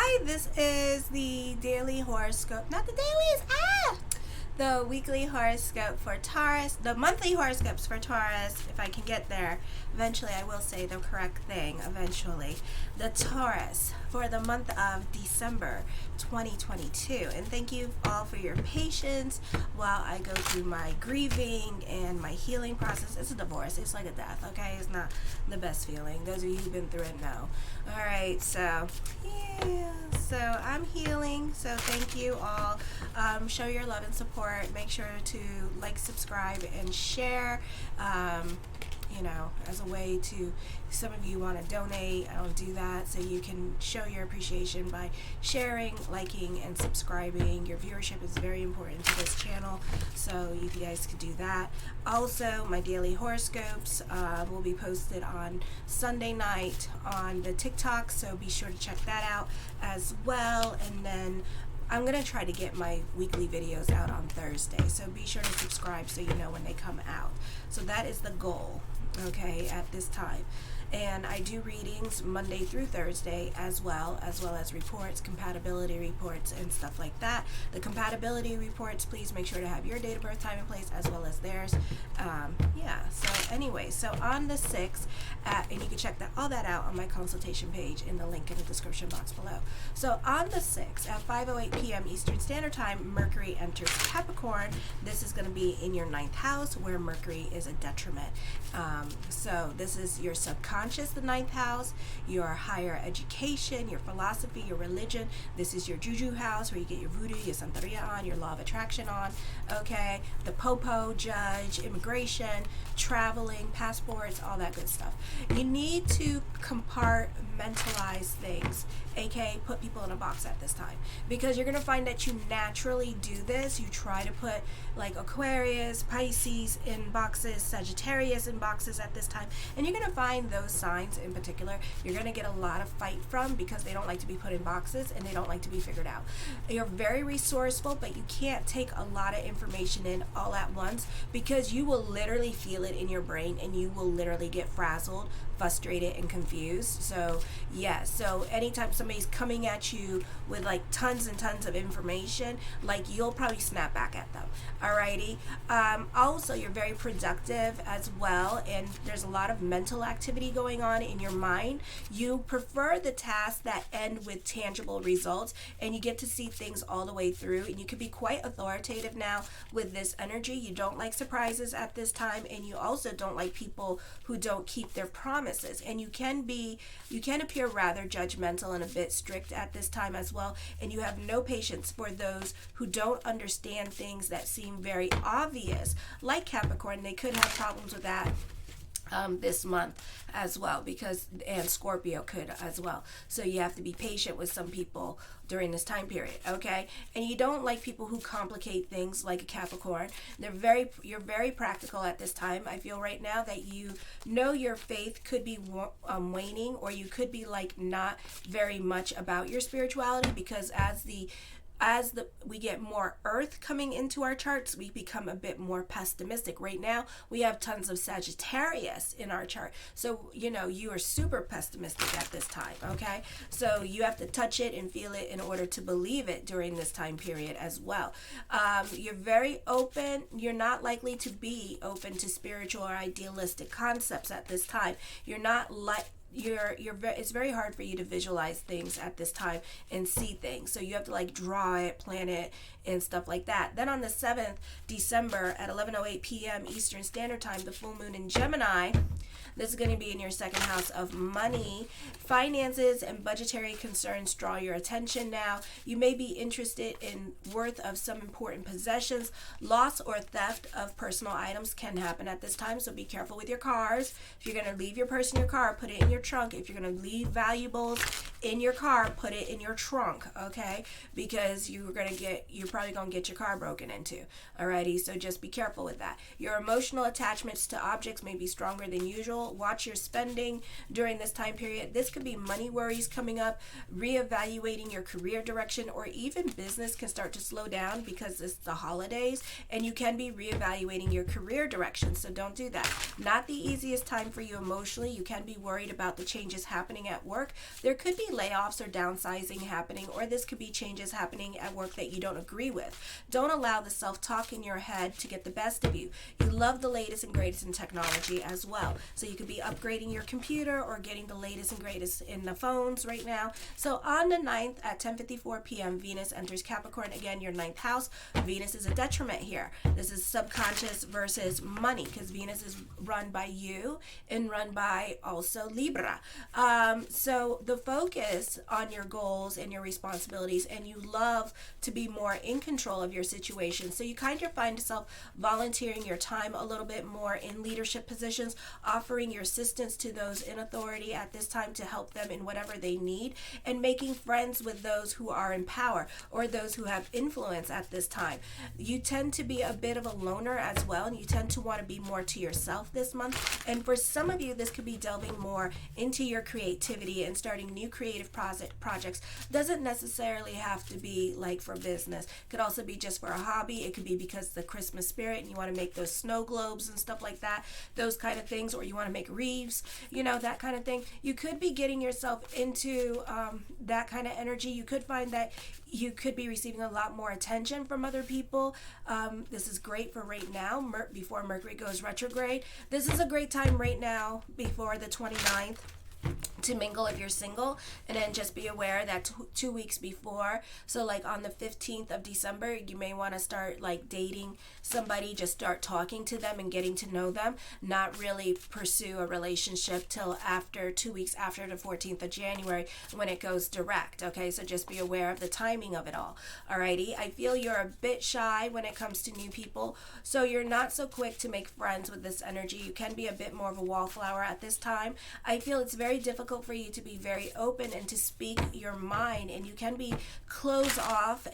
Hi, this is the daily horoscope. Not the dailies, the weekly horoscope for Taurus, the monthly horoscopes for Taurus, if I can get there. Eventually, I will say the correct thing, eventually. The Taurus for the month of December 2022. And thank you all for your patience while I go through my grieving and my healing process. It's a divorce, it's like a death, okay? It's not the best feeling. Those of you who've been through it know. All right, so I'm healing, so thank you all. Show your love and support. Make sure to like, subscribe, and share. As a way to, some of you want to donate, I don't do that, so you can show your appreciation by sharing, liking, and subscribing. Your viewership is very important to this channel, so you guys could do that. Also, my daily horoscopes will be posted on Sunday night on the TikTok, so be sure to check that out as well. And then I'm going to try to get my weekly videos out on Thursday, so be sure to subscribe so you know when they come out. So that is the goal, okay, at this time. And I do readings Monday through Thursday as well as reports, compatibility reports, and stuff like that. The compatibility reports, please make sure to have your date of birth, time, and place, as well as theirs. So anyway, so on the 6th, and you can check all that out on my consultation page in the link in the description box below. So on the 6th at 5:08 p.m. Eastern Standard Time, Mercury enters Capricorn. This is going to be in your 9th house, where Mercury is a detriment. So this is your subconscious, the 9th house, your higher education, your philosophy, your religion. This is your juju house, where you get your voodoo, your santeria on, your law of attraction on, okay? The popo, judge, immigration, traveling, passports, all that good stuff. You need to compartmentalize things, aka put people in a box at this time, because you're going to find that you naturally do this. You try to put like Aquarius, Pisces in boxes, Sagittarius in boxes at this time, and you're going to find those signs in particular you're going to get a lot of fight from, because they don't like to be put in boxes and they don't like to be figured out. You're very resourceful, but you can't take a lot of information in all at once, because you will literally feel it in your brain and you will literally get frazzled, frustrated, and confused. So so anytime somebody's coming at you with like tons and tons of information, like, you'll probably snap back at them. Alrighty. Also, you're very productive as well, and there's a lot of mental activity going on in your mind. You prefer the tasks that end with tangible results, and you get to see things all the way through, and you can be quite authoritative now with this energy. You don't like surprises at this time, and you also don't like people who don't keep their promises. And you can appear rather judgmental and a bit strict at this time as well, and you have no patience for those who don't understand things that seem very obvious, like Capricorn. They could have problems with that this month as well, and Scorpio could as well. So you have to be patient with some people during this time period, okay? And you don't like people who complicate things, like a Capricorn. You're very practical at this time. I feel right now that your faith could be waning, or you could be like not very much about your spirituality, because as we get more earth coming into our charts, we become a bit more pessimistic. Right now, we have tons of Sagittarius in our chart. So, you are super pessimistic at this time, okay? So you have to touch it and feel it in order to believe it during this time period as well. You're very open. You're not likely to be open to spiritual or idealistic concepts at this time. You're not it's very hard for you to visualize things at this time and see things, so you have to like draw it, plan it, and stuff like that. Then on the 7th December at 11:08 p.m. Eastern Standard Time, the full moon in Gemini. This is going to be in your 2nd house of money. Finances and budgetary concerns draw your attention now. You may be interested in worth of some important possessions. Loss or theft of personal items can happen at this time, so be careful with your cars. If you're going to leave your purse in your car, put it in your trunk. If you're going to leave valuables in your car, put it in your trunk, okay? Because you're probably going to get your car broken into. Alrighty, so just be careful with that. Your emotional attachments to objects may be stronger than usual. Watch your spending during this time period. This could be money worries coming up, reevaluating your career direction, or even business can start to slow down because it's the holidays, and you can be reevaluating your career direction, so don't do that. Not the easiest time for you emotionally. You can be worried about the changes happening at work. There could be layoffs or downsizing happening, or this could be changes happening at work that you don't agree with. Don't allow the self-talk in your head to get the best of you. You love the latest and greatest in technology as well. So you could be upgrading your computer or getting the latest and greatest in the phones right now. So on the 9th at 10:54 p.m., Venus enters Capricorn. Again, your 9th house. Venus is a detriment here. This is subconscious versus money, because Venus is run by you and run by also Libra. So the focus on your goals and your responsibilities, and you love to be more in control of your situation. So you kind of find yourself volunteering your time a little bit more in leadership positions, offering your assistance to those in authority at this time to help them in whatever they need, and making friends with those who are in power or those who have influence at this time. You tend to be a bit of a loner as well, and you tend to want to be more to yourself this month. And for some of you, this could be delving more into your creativity and starting new creative projects. Doesn't necessarily have to be like for business. Could also be just for a hobby. It could be because the Christmas spirit and you want to make those snow globes and stuff like that, those kind of things, or you want to make wreaths, that kind of thing. You could be getting yourself into that kind of energy. You could find that you could be receiving a lot more attention from other people. This is great for right now, before Mercury goes retrograde. This is a great time right now before the 29th to mingle if you're single, and then just be aware that 2 weeks before, so like on the 15th of December, you may want to start like dating somebody, just start talking to them and getting to know them, not really pursue a relationship till after 2 weeks after the 14th of January when it goes direct. Okay, so just be aware of the timing of it all. Alrighty, I feel you're a bit shy when it comes to new people, so you're not so quick to make friends with this energy. You can be a bit more of a wallflower at this time. I feel it's very difficult for you to be very open and to speak your mind, and you can be closed off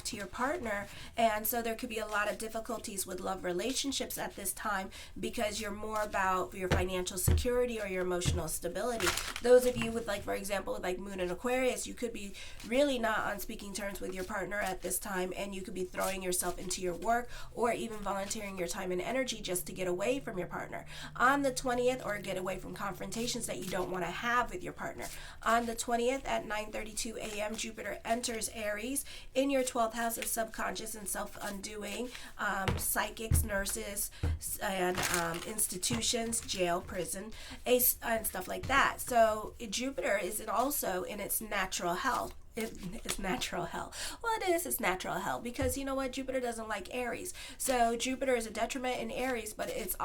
to your partner, and so there could be a lot of difficulties with love relationships at this time because you're more about your financial security or your emotional stability. Those of you with, like, for example, with like Moon in Aquarius, you could be really not on speaking terms with your partner at this time, and you could be throwing yourself into your work or even volunteering your time and energy just to get away from your partner on the 20th, or get away from confrontations that you don't want to have with your partner. On the 20th at 9:32 a.m., Jupiter enters Aries in your 12th house of subconscious and self-undoing, psychics, nurses, and institutions, jail, prison, and stuff like that. So Jupiter is also in its natural health. It's natural hell. Well, it's natural hell, because you know what? Jupiter doesn't like Aries. So Jupiter is a detriment in Aries, but it's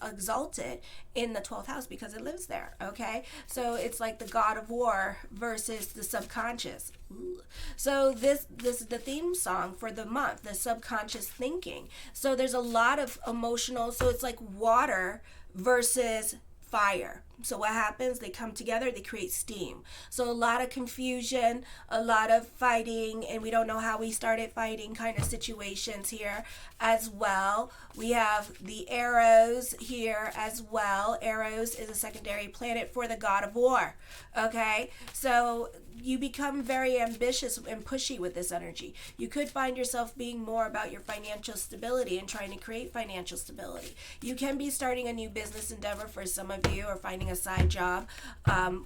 exalted in the 12th house because it lives there. Okay, so it's like the god of war versus the subconscious. Ooh. So this is the theme song for the month, the subconscious thinking. So there's a lot of emotional. So it's like water versus fire. So what happens? They come together, they create steam. So a lot of confusion, a lot of fighting, and we don't know how we started fighting kind of situations here as well. We have the Eros here as well. Eros is a secondary planet for the god of war. Okay, so you become very ambitious and pushy with this energy. You could find yourself being more about your financial stability and trying to create financial stability. You can be starting a new business endeavor for some of you, or finding a side job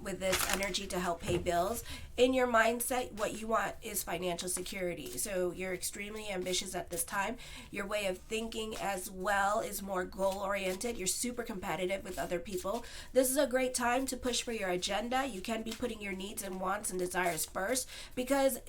with this energy to help pay bills. In your mindset, what you want is financial security. So you're extremely ambitious at this time. Your way of thinking as well is more goal-oriented. You're super competitive with other people. This is a great time to push for your agenda. You can be putting your needs and wants and desires first, because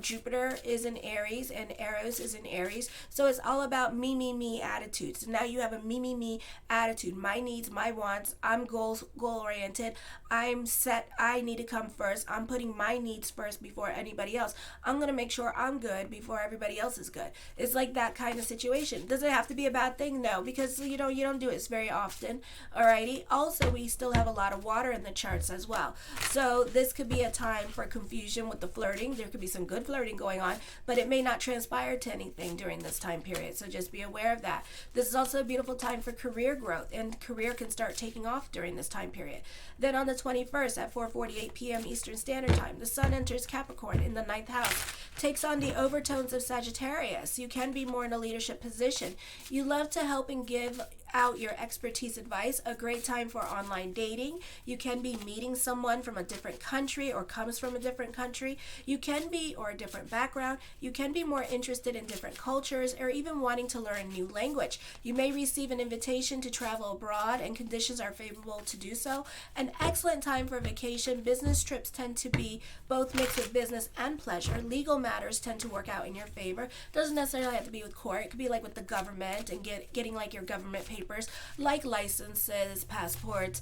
Jupiter is in Aries and Eros is in Aries. So it's all about me attitude. So now you have a me attitude. My needs, my wants. I'm goal-oriented. I'm set. I need to come first. I'm putting my needs first before anybody else. I'm going to make sure I'm good before everybody else is good. It's like that kind of situation. Does it have to be a bad thing? No, because you don't do it very often. Alrighty. Also, we still have a lot of water in the charts as well. So this could be a time for confusion with the flirting. There could be some good flirting going on, but it may not transpire to anything during this time period. So just be aware of that. This is also a beautiful time for career growth, and career can start taking off during this time period. Then on the 21st at 4:48 p.m. Eastern Standard Time, the Sun enters Capricorn in the 9th house, takes on the overtones of Sagittarius. You can be more in a leadership position. You love to help and give out your expertise advice. A great time for online dating. You can be meeting someone from a different country or comes from a different country. You can be, or a different background. You can be more interested in different cultures or even wanting to learn a new language. You may receive an invitation to travel abroad and conditions are favorable to do so. An excellent time for vacation. Business trips tend to be both mixed with business and pleasure. Legal matters tend to work out in your favor. Doesn't necessarily have to be with court. It could be like with the government and getting like your government papers, like licenses, passports,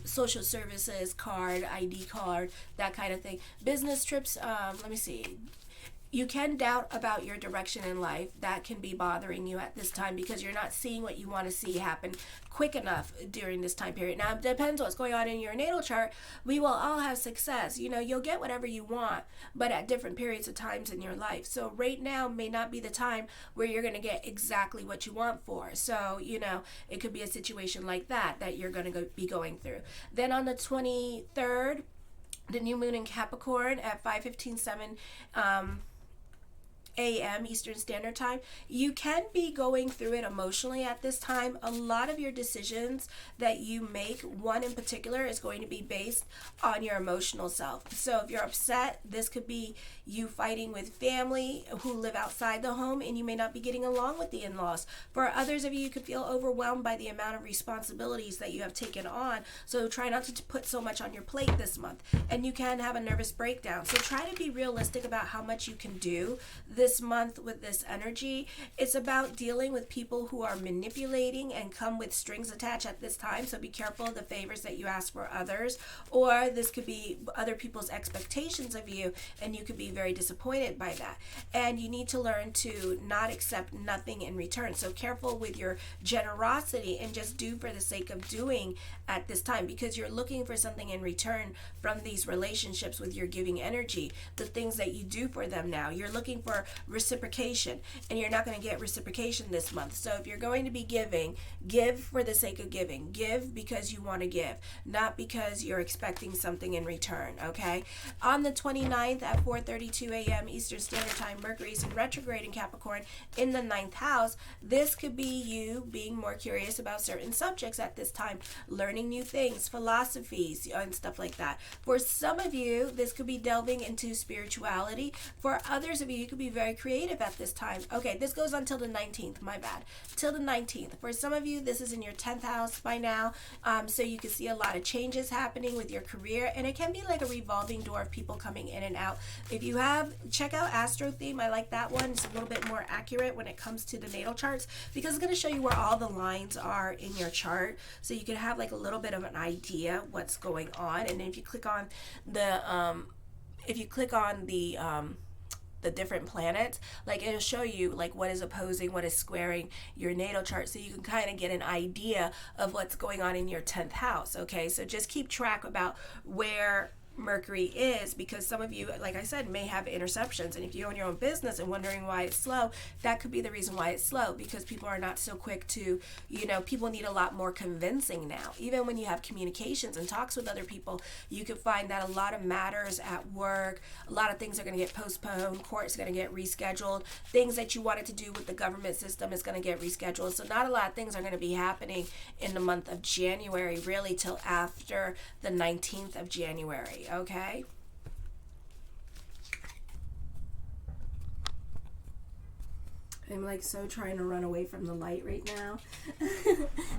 social services card, ID card, that kind of thing. Business trips, let me see. You can doubt about your direction in life. That can be bothering you at this time because you're not seeing what you want to see happen quick enough during this time period. Now, it depends what's going on in your natal chart. We will all have success. You'll get whatever you want, but at different periods of times in your life. So right now may not be the time where you're going to get exactly what you want for. So, it could be a situation like that you're going to be going through. Then on the 23rd, the new moon in Capricorn at 5:57 a.m. Eastern Standard Time, you can be going through it emotionally at this time. A lot of your decisions that you make, one in particular, is going to be based on your emotional self. So if you're upset, this could be you fighting with family who live outside the home and you may not be getting along with the in-laws. For others of you, you could feel overwhelmed by the amount of responsibilities that you have taken on. So try not to put so much on your plate this month. And you can have a nervous breakdown. So try to be realistic about how much you can do this month with this energy. It's about dealing with people who are manipulating and come with strings attached at this time. So be careful of the favors that you ask for others, or this could be other people's expectations of you and you could be very disappointed by that. And you need to learn to not accept nothing in return. So careful with your generosity and just do for the sake of doing at this time, because you're looking for something in return from these relationships with your giving energy, the things that you do for them now. You're looking for reciprocation, and you're not going to get reciprocation this month. So if you're going to be giving, give for the sake of giving. Give because you want to give, not because you're expecting something in return, okay? On the 29th at 4:32 a.m. Eastern Standard Time, Mercury is in retrograde in Capricorn in the 9th house. This could be you being more curious about certain subjects at this time, learning new things, philosophies, and stuff like that. For some of you, this could be delving into spirituality. For others of you, you could be very creative at this time. Okay, this goes on till the 19th, my bad. Till the 19th. For some of you, this is in your 10th house by now, so you can see a lot of changes happening with your career, and it can be like a revolving door of people coming in and out. If you have, check out Astro Theme. I like that one. It's a little bit more accurate when it comes to the natal charts, because it's going to show you where all the lines are in your chart, so you can have like a little bit of an idea what's going on. And if you click on the different planets, like it'll show you like what is opposing, what is squaring your natal chart, so you can kind of get an idea of what's going on in your 10th house. Okay, so just keep track about where Mercury is, because some of you, like I said, may have interceptions, and if you own your own business and wondering why it's slow, that could be the reason why it's slow, because people are not so quick to, people need a lot more convincing now. Even when you have communications and talks with other people, you can find that a lot of matters at work, a lot of things are going to get postponed, court's going to get rescheduled, things that you wanted to do with the government system is going to get rescheduled. So not a lot of things are going to be happening in the month of January, really till after the 19th of January. Okay. I'm like so trying to run away from the light right now.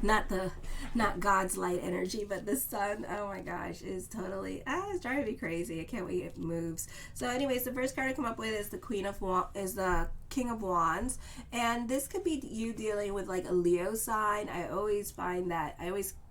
not God's light energy, but the sun, oh my gosh, is totally, it's driving me crazy. I can't wait it moves. So anyways, the first card I come up with is the the King of Wands, and this could be you dealing with like a Leo sign. I always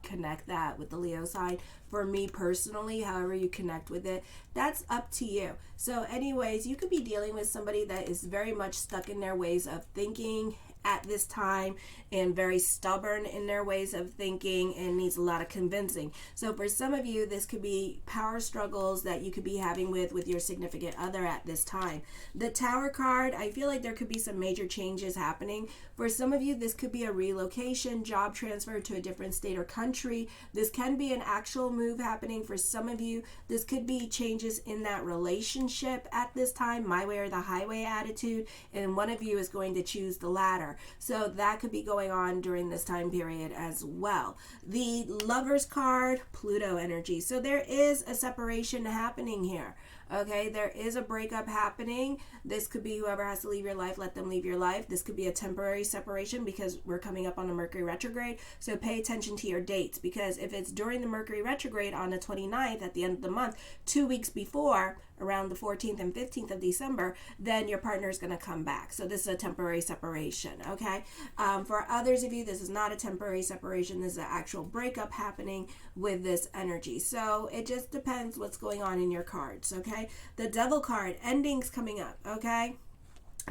connect that with the Leo sign. For me personally, however you connect with it, that's up to you. So anyways, you could be dealing with somebody that is very much stuck in their ways of thinking at this time and very stubborn in their ways of thinking and needs a lot of convincing. So for some of you, this could be power struggles that you could be having with your significant other at this time. The Tower card, I feel like there could be some major changes happening. For some of you, this could be a relocation, job transfer to a different state or country. This can be an actual move happening. For some of you, this could be changes in that relationship at this time, my way or the highway attitude, and one of you is going to choose the latter. partner. So that could be going on during this time period as well. The Lovers card, Pluto energy. So there is a separation happening here. Okay, there is a breakup happening. This could be whoever has to leave your life, let them leave your life. This could be a temporary separation because we're coming up on a Mercury retrograde. So pay attention to your dates, because if it's during the Mercury retrograde on the 29th at the end of the month, 2 weeks before, around the 14th and 15th of December, then your partner is going to come back. So this is a temporary separation, okay? For others of you, this is not a temporary separation. This is an actual breakup happening with this energy. So it just depends what's going on in your cards, okay? The Devil card, endings coming up, okay?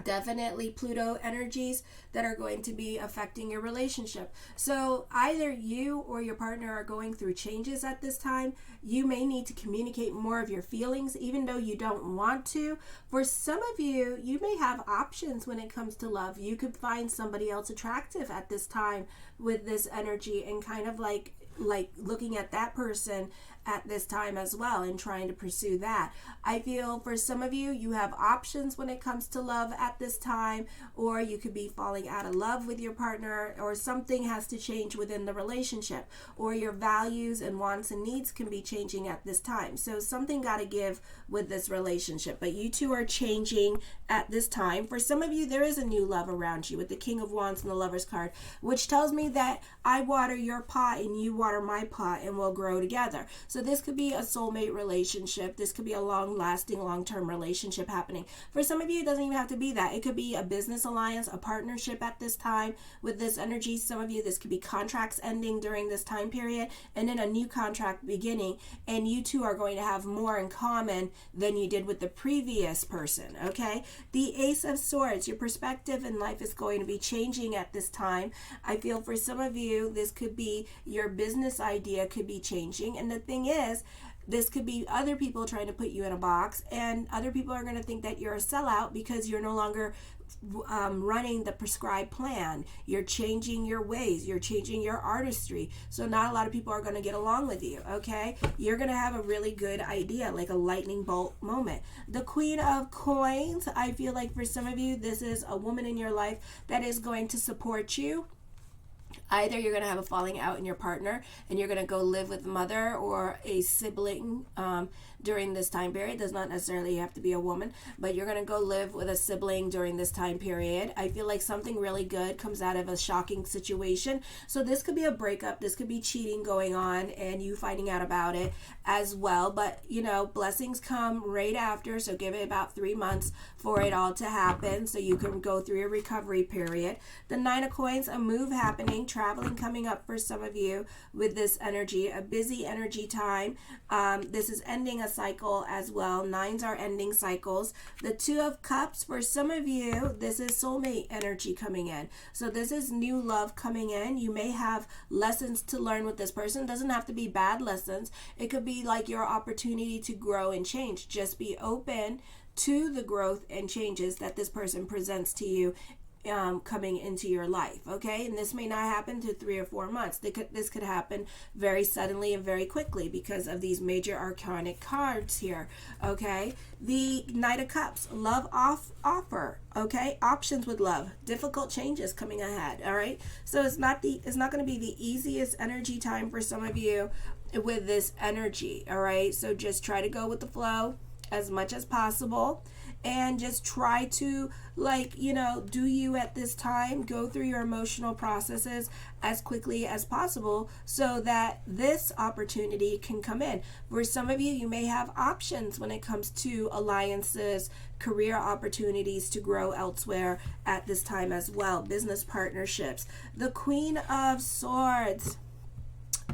Definitely Pluto energies that are going to be affecting your relationship. So either you or your partner are going through changes at this time. You may need to communicate more of your feelings, even though you don't want to. For some of you, you may have options when it comes to love. You could find somebody else attractive at this time with this energy, and kind of like looking at that person at this time as well and trying to pursue that. I feel for some of you, you have options when it comes to love at this time, or you could be falling out of love with your partner, or something has to change within the relationship, or your values and wants and needs can be changing at this time. So something got to give with this relationship, but you two are changing at this time. For some of you, there is a new love around you with the King of Wands and the Lovers card, which tells me that I water your pot and you water my pot and we'll grow together. So this could be a soulmate relationship. This could be a long-lasting, long-term relationship happening. For some of you, it doesn't even have to be that. It could be a business alliance, a partnership at this time with this energy. Some of you, this could be contracts ending during this time period and then a new contract beginning, and you two are going to have more in common than you did with the previous person, okay? The Ace of Swords, your perspective in life is going to be changing at this time. I feel for some of you, this could be your business idea could be changing, and the thing is, this could be other people trying to put you in a box, and other people are going to think that you're a sellout because you're no longer running the prescribed plan. You're changing your ways. You're changing your artistry. So not a lot of people are going to get along with you, okay? You're going to have a really good idea, like a lightning bolt moment. The Queen of Coins, I feel like for some of you, this is a woman in your life that is going to support you. Either you're going to have a falling out in your partner and you're going to go live with mother or a sibling during this time period. It does not necessarily have to be a woman, but you're going to go live with a sibling during this time period. I feel like something really good comes out of a shocking situation. So this could be a breakup. This could be cheating going on and you finding out about it as well. But, you know, blessings come right after. So give it about 3 months for it all to happen so you can go through your recovery period. The Nine of Coins, a move happening, traveling coming up for some of you with this energy, a busy energy time. This is ending a cycle as well. Nines are ending cycles. The Two of Cups, for some of you, this is soulmate energy coming in. So this is new love coming in. You may have lessons to learn with this person. It doesn't have to be bad lessons. It could be like your opportunity to grow and change. Just be open to the growth and changes that this person presents to you coming into your life, okay? And this may not happen to 3 or 4 months. This could happen very suddenly and very quickly because of these major arcanic cards here, okay? The Knight of Cups, love offer, okay? Options with love, difficult changes coming ahead, all right? So it's not going to be the easiest energy time for some of you with this energy, all right? So just try to go with the flow as much as possible. And just try to, like, you know, do you at this time, go through your emotional processes as quickly as possible so that this opportunity can come in. For some of you, you may have options when it comes to alliances, career opportunities to grow elsewhere at this time as well, business partnerships. The Queen of Swords,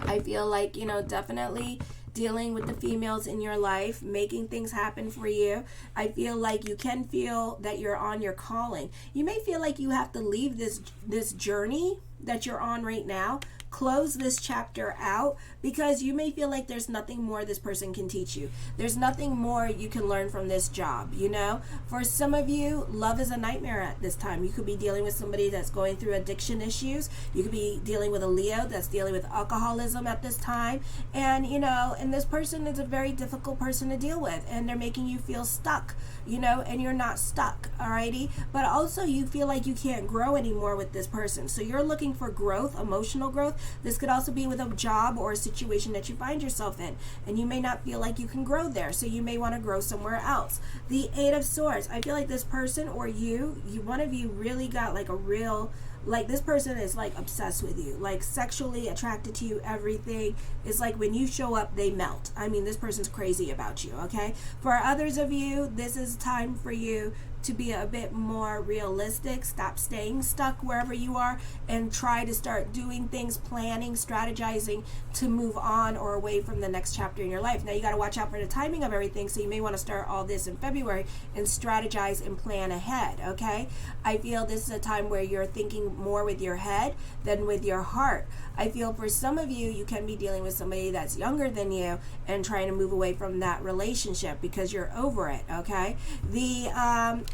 I feel like, you know, definitely dealing with the females in your life, making things happen for you. I feel like you can feel that you're on your calling. You may feel like you have to leave this journey that you're on right now, close this chapter out, because you may feel like there's nothing more this person can teach you. There's nothing more you can learn from this job, you know? For some of you, love is a nightmare at this time. You could be dealing with somebody that's going through addiction issues. You could be dealing with a Leo that's dealing with alcoholism at this time. And, you know, and this person is a very difficult person to deal with, and they're making you feel stuck, you know, and you're not stuck, alrighty? But also you feel like you can't grow anymore with this person. So you're looking for growth, emotional growth. This could also be with a job or a situation that you find yourself in, and you may not feel like you can grow there, so you may want to grow somewhere else. The Eight of Swords, I feel like this person or you, one of you really got like a real, like this person is like obsessed with you, like sexually attracted to you, everything. It's like when you show up, they melt. I mean, this person's crazy about you, okay? For others of you, this is time for you to be a bit more realistic. Stop staying stuck wherever you are and try to start doing things, planning, strategizing to move on or away from the next chapter in your life. Now you got to watch out for the timing of everything, so you may want to start all this in February and strategize and plan ahead, okay? I feel this is a time where you're thinking more with your head than with your heart. I feel for some of you, you can be dealing with somebody that's younger than you and trying to move away from that relationship because you're over it, okay? The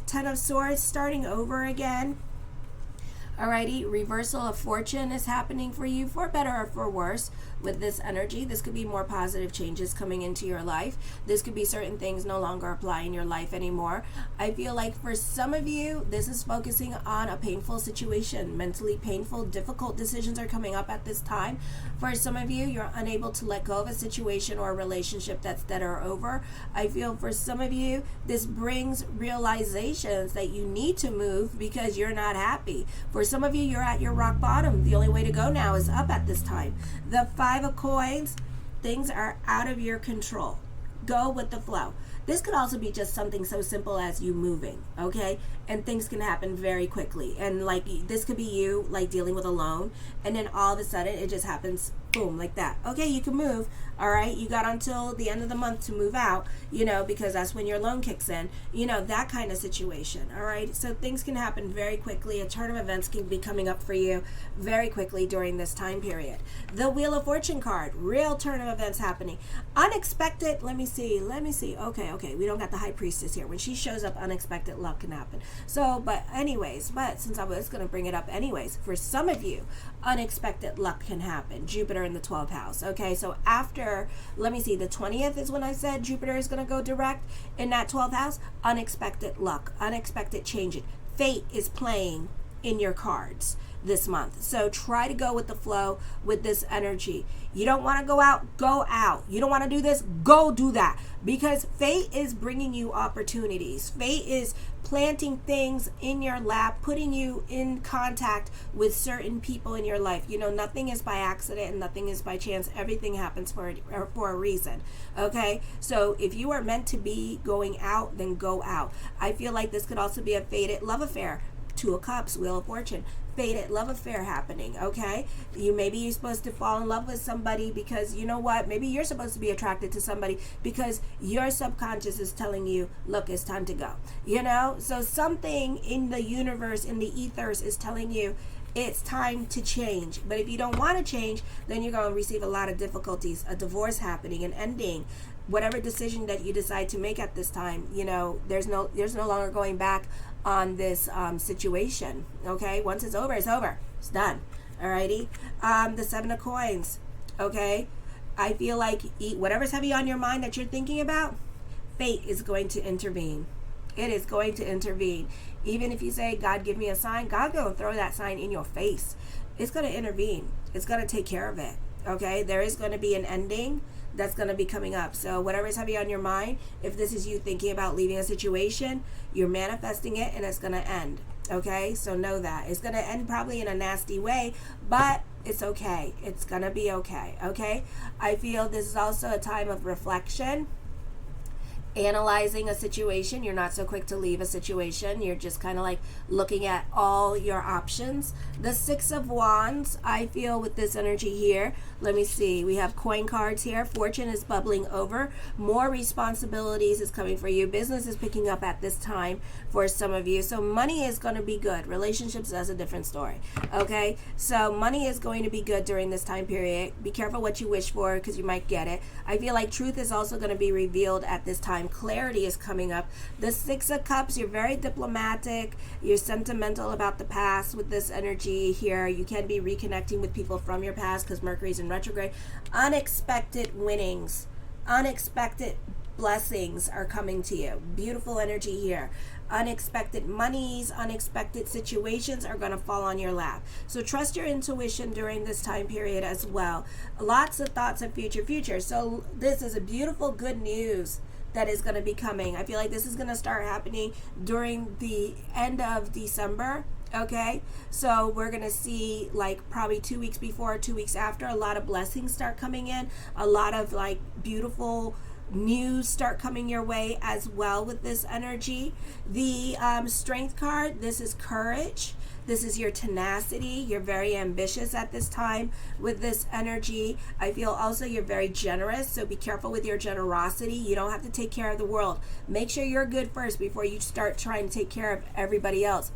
Ten of Swords, starting over again. Alrighty, reversal of fortune is happening for you, for better or for worse, with this energy. This could be more positive changes coming into your life. This could be certain things no longer apply in your life anymore. I feel like for some of you, this is focusing on a painful situation, mentally painful, difficult decisions are coming up at this time. For some of you, you're unable to let go of a situation or a relationship that's dead or over. I feel for some of you, this brings realizations that you need to move because you're not happy. For some of you, you're at your rock bottom. The only way to go now is up at this time. The Five of Coins, things are out of your control. Go with the flow. This could also be just something so simple as you moving, okay? And things can happen very quickly. And like this could be you like dealing with a loan, and then all of a sudden it just happens, boom, like that. Okay, you can move, all right? You got until the end of the month to move out, you know, because that's when your loan kicks in, you know, that kind of situation, all right? So things can happen very quickly. A turn of events can be coming up for you very quickly during this time period. The Wheel of Fortune card, real turn of events happening. Unexpected, let me see. Okay, we don't got the High Priestess here. When she shows up, unexpected luck can happen. So, but since I was going to bring it up anyways, for some of you, unexpected luck can happen. Jupiter in the 12th house, okay? So after, let me see, the 20th is when I said Jupiter is going to go direct in that 12th house. Unexpected luck, unexpected changes. Fate is playing in your cards this month. So try to go with the flow with this energy. You don't want to go out, go out. You don't want to do this, go do that. Because fate is bringing you opportunities. Fate is planting things in your lap, putting you in contact with certain people in your life. You know, nothing is by accident and nothing is by chance. Everything happens for a reason, okay? So if you are meant to be going out, then go out. I feel like this could also be a fated love affair. Two of Cups, Wheel of Fortune, fated love affair happening, okay? Maybe you're supposed to fall in love with somebody because, you know what, maybe you're supposed to be attracted to somebody because your subconscious is telling you, look, it's time to go, you know? So something in the universe, in the ethers is telling you it's time to change. But if you don't want to change, then you're going to receive a lot of difficulties, a divorce happening, an ending. Whatever decision that you decide to make at this time, you know, there's no longer going back on this situation, okay? Once it's over, it's done, alrighty? The Seven of Coins, okay? I feel like whatever's heavy on your mind that you're thinking about, fate is going to intervene. It is going to intervene. Even if you say, God, give me a sign, God's going to throw that sign in your face. It's going to intervene. It's going to take care of it, okay? There is going to be an ending that's going to be coming up. So whatever is heavy on your mind, if this is you thinking about leaving a situation, you're manifesting it and it's going to end, okay? So know that. It's going to end probably in a nasty way, but it's okay. It's going to be okay, okay? I feel this is also a time of reflection analyzing a situation. You're not so quick to leave a situation. You're just kind of like looking at all your options. The Six of Wands, I feel with this energy here. Let me see. We have coin cards here. Fortune is bubbling over. More responsibilities is coming for you. Business is picking up at this time for some of you. So money is going to be good. Relationships, that's a different story. Okay? So money is going to be good during this time period. Be careful what you wish for because you might get it. I feel like truth is also going to be revealed at this time. Clarity is coming up. The Six of Cups, you're very diplomatic. You're sentimental about the past with this energy here. You can be reconnecting with people from your past because Mercury's in retrograde. Unexpected winnings, unexpected blessings are coming to you. Beautiful energy here. Unexpected monies, unexpected situations are going to fall on your lap. So trust your intuition during this time period as well. Lots of thoughts of future. So this is a beautiful good news that is going to be coming. I feel like this is going to start happening during the end of December. Okay, so we're going to see like probably 2 weeks before, 2 weeks after, a lot of blessings start coming in. A lot of like beautiful news start coming your way as well with this energy. The Strength card, this is courage. This is your tenacity. You're very ambitious at this time with this energy. I feel also you're very generous, so be careful with your generosity. You don't have to take care of the world. Make sure you're good first before you start trying to take care of everybody else.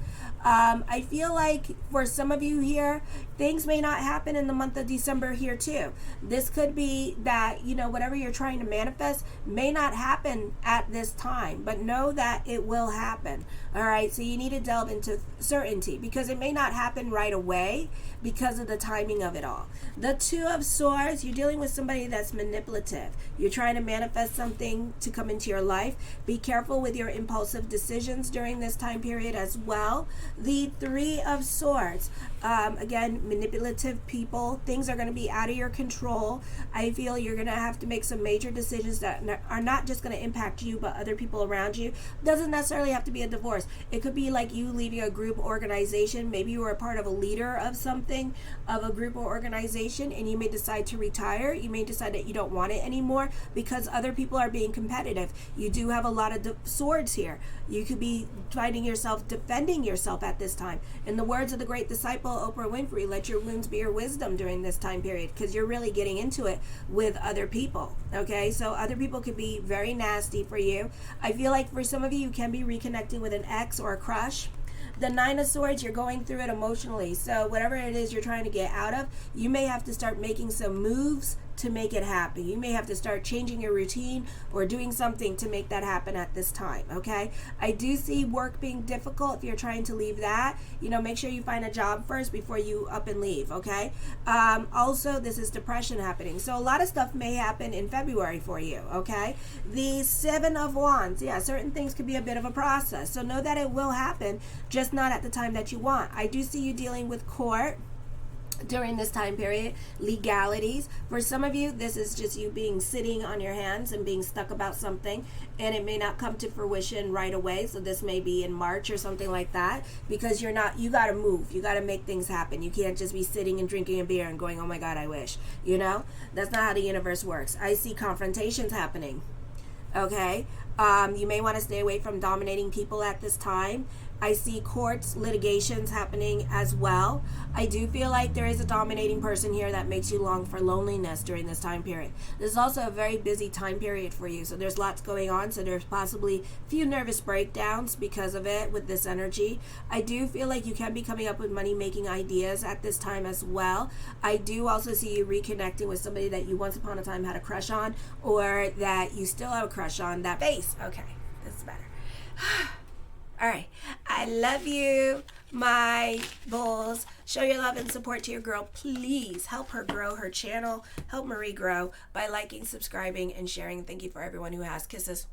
I feel like for some of you here, things may not happen in the month of December here too. This could be that, you know, whatever you're trying to manifest may not happen at this time, but know that it will happen. All right, so you need to delve into certainty because it may not happen right away because of the timing of it all. The Two of Swords, you're dealing with somebody that's manipulative. You're trying to manifest something to come into your life. Be careful with your impulsive decisions during this time period as well. The Three of Swords, again, manipulative people. Things are going to be out of your control. I feel you're going to have to make some major decisions that are not just going to impact you, but other people around you. Doesn't necessarily have to be a divorce. It could be like you leaving a group organization. Maybe you were a part of a leader of something, of a group or organization, and you may decide to retire. You may decide that you don't want it anymore because other people are being competitive. You do have a lot of swords here. You could be finding yourself defending yourself at this time. In the words of the great disciple Oprah Winfrey, let your wounds be your wisdom during this time period because you're really getting into it with other people. Okay, so other people could be very nasty for you. I feel like for some of you, you can be reconnecting with an ex or a crush. The Nine of Swords, you're going through it emotionally. So whatever it is you're trying to get out of, you may have to start making some moves to make it happen. You may have to start changing your routine or doing something to make that happen at this time, okay? I do see work being difficult if you're trying to leave that. You know, make sure you find a job first before you up and leave, okay? Also, this is depression happening. So a lot of stuff may happen in February for you, okay? The Seven of Wands, yeah, certain things could be a bit of a process. So know that it will happen, just not at the time that you want. I do see you dealing with court during this time period, legalities. For some of you, this is just you being sitting on your hands and being stuck about something, and it may not come to fruition right away. So this may be in March or something like that, because you got to move. You got to make things happen. You can't just be sitting and drinking a beer and going, oh my God, I wish. You know, that's not how the universe works. I see confrontations happening. Okay, you may want to stay away from dominating people at this time. I see courts, litigations happening as well. I do feel like there is a dominating person here that makes you long for loneliness during this time period. This is also a very busy time period for you, so there's lots going on, so there's possibly a few nervous breakdowns because of it with this energy. I do feel like you can be coming up with money-making ideas at this time as well. I do also see you reconnecting with somebody that you once upon a time had a crush on, or that you still have a crush on. That face. Okay, this is better. All right. I love you, my bulls. Show your love and support to your girl. Please help her grow her channel. Help Marie grow by liking, subscribing, and sharing. Thank you for everyone who has. Kisses.